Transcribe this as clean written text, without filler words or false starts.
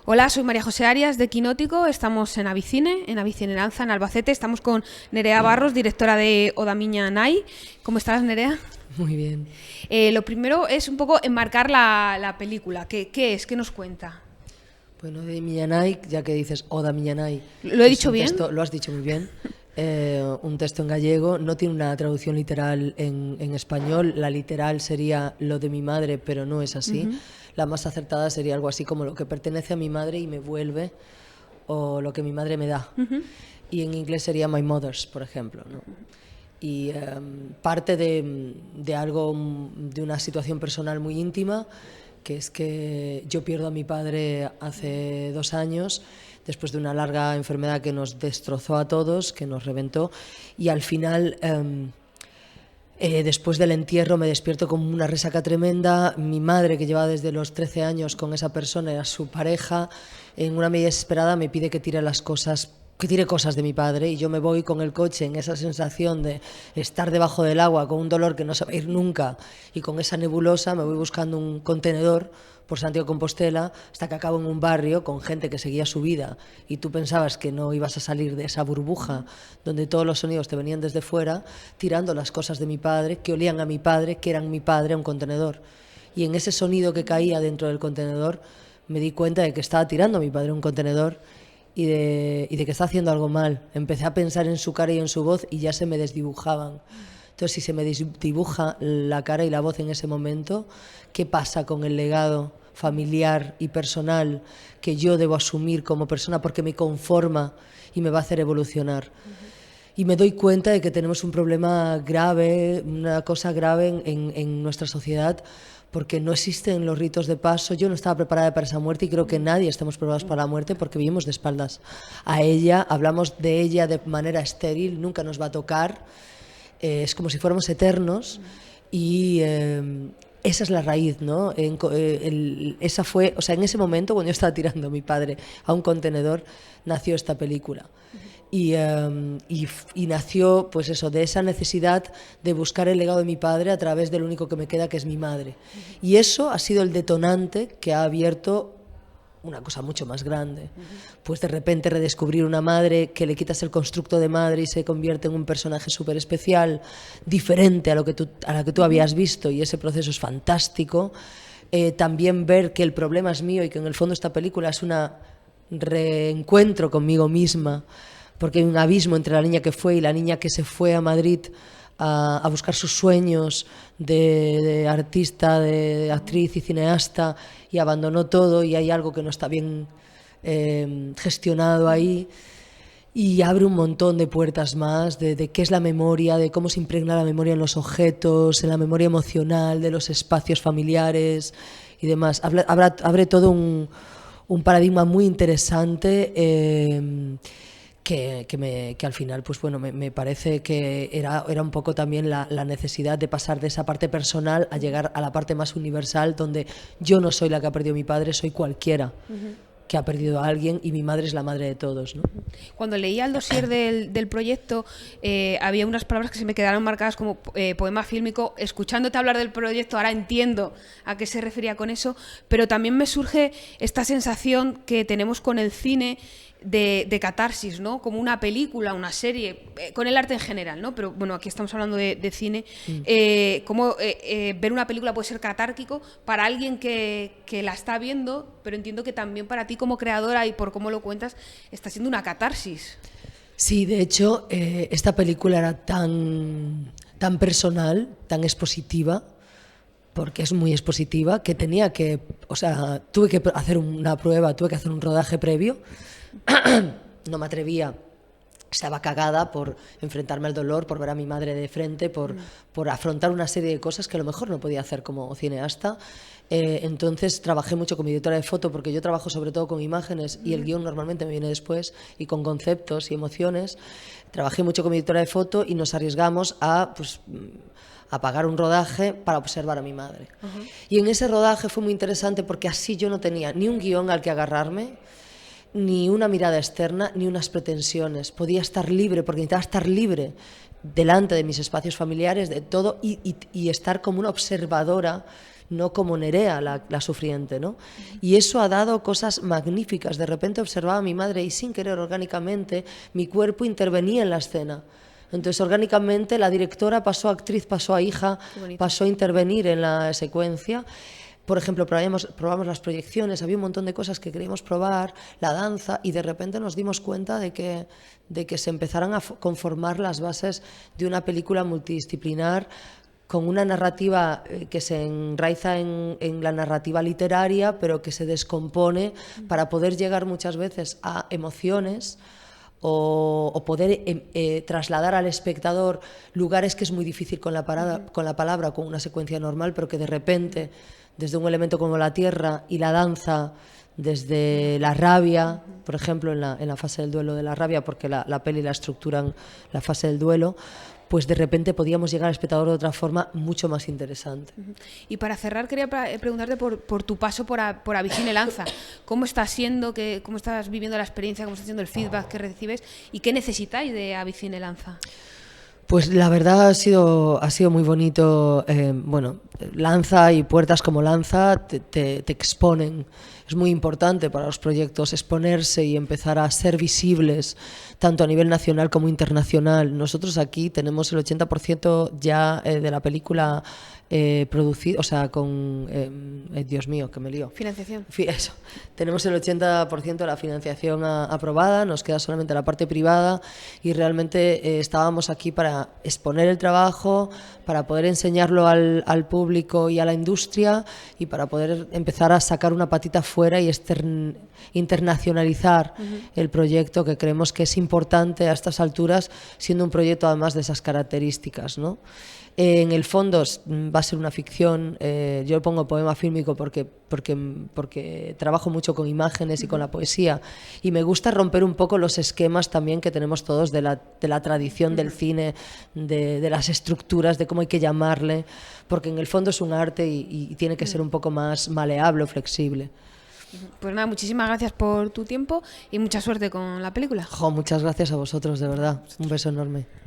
Hola, soy María José Arias de Quinótico, estamos en Avicine Lanza, en Albacete. Estamos con Nerea Barros, directora de Oda Miña Nai. ¿Cómo estás, Nerea? Muy bien. Lo primero es un poco enmarcar la película. ¿Qué es? ¿Qué nos cuenta? Bueno, de Miña Nai, ya que dices Oda Miña Nai, ¿Lo he dicho bien? Lo has dicho muy bien. Un texto en gallego, no tiene una traducción literal en español. La literal sería lo de mi madre, pero no es así. La más acertada sería algo así como lo que pertenece a mi madre y me vuelve, o lo que mi madre me da. Y en inglés sería my mother's, por ejemplo, ¿no? Y parte de algo, de una situación personal muy íntima, que es que yo pierdo a mi padre hace 2 años, después de una larga enfermedad que nos destrozó a todos, que nos reventó, y al final, después del entierro, me despierto con una resaca tremenda. Mi madre, que llevaba desde los 13 años con esa persona, era su pareja, en una medida desesperada me pide que tire cosas de mi padre, y yo me voy con el coche en esa sensación de estar debajo del agua con un dolor que no se va a ir nunca, y con esa nebulosa me voy buscando un contenedor por Santiago de Compostela hasta que acabo en un barrio con gente que seguía su vida, y tú pensabas que no ibas a salir de esa burbuja donde todos los sonidos te venían desde fuera, tirando las cosas de mi padre, que olían a mi padre, que eran mi padre, a un contenedor. Y en ese sonido que caía dentro del contenedor me di cuenta de que estaba tirando a mi padre a un contenedor, y de que está haciendo algo mal. Empecé a pensar en su cara y en su voz y ya se me desdibujaban. Entonces, si se me desdibuja la cara y la voz en ese momento, ¿qué pasa con el legado familiar y personal que yo debo asumir como persona porque me conforma y me va a hacer evolucionar? Y me doy cuenta de que tenemos un problema grave, una cosa grave en nuestra sociedad, porque no existen los ritos de paso. Yo no estaba preparada para esa muerte, y creo que nadie estamos preparados para la muerte, porque vivimos de espaldas a ella, hablamos de ella de manera estéril, nunca nos va a tocar, es como si fuéramos eternos, y esa es la raíz, ¿no? Esa fue, o sea, en ese momento, cuando yo estaba tirando a mi padre a un contenedor, nació esta película. Y nació, pues eso, de esa necesidad de buscar el legado de mi padre a través del único que me queda, que es mi madre. Y eso ha sido el detonante que ha abierto una cosa mucho más grande. Pues de repente redescubrir una madre, que le quitas el constructo de madre y se convierte en un personaje súper especial, diferente a la que tú habías visto, y ese proceso es fantástico. También ver que el problema es mío y que en el fondo esta película es un reencuentro conmigo misma, porque hay un abismo entre la niña que fue y la niña que se fue a Madrid a buscar sus sueños de artista, de actriz y cineasta, y abandonó todo, y hay algo que no está bien gestionado ahí, y abre un montón de puertas más de qué es la memoria, de cómo se impregna la memoria en los objetos, en la memoria emocional, de los espacios familiares y demás. Abre todo un paradigma muy interesante, que al final, pues bueno, me parece que era un poco también la necesidad de pasar de esa parte personal a llegar a la parte más universal, donde yo no soy la que ha perdido a mi padre, soy cualquiera que ha perdido a alguien, y mi madre es la madre de todos, ¿no? Cuando leía el dossier del proyecto, había unas palabras que se me quedaron marcadas como poema fílmico. Escuchándote hablar del proyecto, ahora entiendo a qué se refería con eso, pero también me surge esta sensación que tenemos con el cine de catarsis, ¿no? Como una película, una serie, con el arte en general, ¿no? Pero bueno, aquí estamos hablando de cine. Cómo ver una película puede ser catárquico para alguien que la está viendo, pero entiendo que también para ti como creadora, y por cómo lo cuentas, está siendo una catarsis. Sí, de hecho, esta película era tan personal, tan expositiva, porque es muy expositiva, que tenía que, o sea, tuve que hacer una prueba, tuve que hacer un rodaje previo. No me atrevía, estaba cagada por enfrentarme al dolor, por ver a mi madre de frente, por afrontar una serie de cosas que a lo mejor no podía hacer como cineasta. Entonces trabajé mucho con mi directora de foto, porque yo trabajo sobre todo con imágenes y el guión normalmente me viene después, y con conceptos y emociones. Trabajé mucho con mi directora de foto y nos arriesgamos a pagar un rodaje para observar a mi madre. Y en ese rodaje fue muy interesante, porque así yo no tenía ni un guión al que agarrarme, ni una mirada externa, ni unas pretensiones. Podía estar libre, porque necesitaba estar libre delante de mis espacios familiares, de todo, y estar como una observadora, no como Nerea, la sufriente, ¿no? Y eso ha dado cosas magníficas. De repente observaba a mi madre y sin querer, orgánicamente, mi cuerpo intervenía en la escena. Entonces, orgánicamente, la directora pasó a actriz, pasó a hija, pasó a intervenir en la secuencia. Por ejemplo, probamos las proyecciones, había un montón de cosas que queríamos probar, la danza, y de repente nos dimos cuenta de que se empezaran a conformar las bases de una película multidisciplinar con una narrativa que se enraiza en la narrativa literaria, pero que se descompone para poder llegar muchas veces a emociones o poder trasladar al espectador lugares que es muy difícil con la palabra, con una secuencia normal, pero que de repente, desde un elemento como la tierra y la danza, desde la rabia, por ejemplo, en la fase del duelo de la rabia, porque la peli la estructuran la fase del duelo, pues de repente podíamos llegar al espectador de otra forma mucho más interesante. Y para cerrar, quería preguntarte por tu paso por Abisine Lanza. ¿Cómo está siendo, cómo estás viviendo la experiencia, cómo está siendo el feedback que recibes y qué necesitáis de Abisine Lanza? Pues la verdad ha sido muy bonito. Bueno, Lanza y puertas como Lanza te exponen. Es muy importante para los proyectos exponerse y empezar a ser visibles, tanto a nivel nacional como internacional. Nosotros aquí tenemos el 80% ya de la película producido, o sea, con... Dios mío, que me lío. Financiación. Eso. Tenemos el 80% de la financiación aprobada, nos queda solamente la parte privada y realmente estábamos aquí para exponer el trabajo, para poder enseñarlo al público y a la industria y para poder empezar a sacar una patita fuera y internacionalizar el proyecto, que creemos que es importante a estas alturas, siendo un proyecto además de esas características, ¿no? En el fondo va a ser una ficción, yo pongo poema fílmico porque trabajo mucho con imágenes y con la poesía y me gusta romper un poco los esquemas también que tenemos todos de la tradición del cine, de las estructuras, de cómo hay que llamarle, porque en el fondo es un arte y tiene que ser un poco más maleable o flexible. Pues nada, muchísimas gracias por tu tiempo y mucha suerte con la película. Muchas gracias a vosotros, de verdad. Un beso enorme.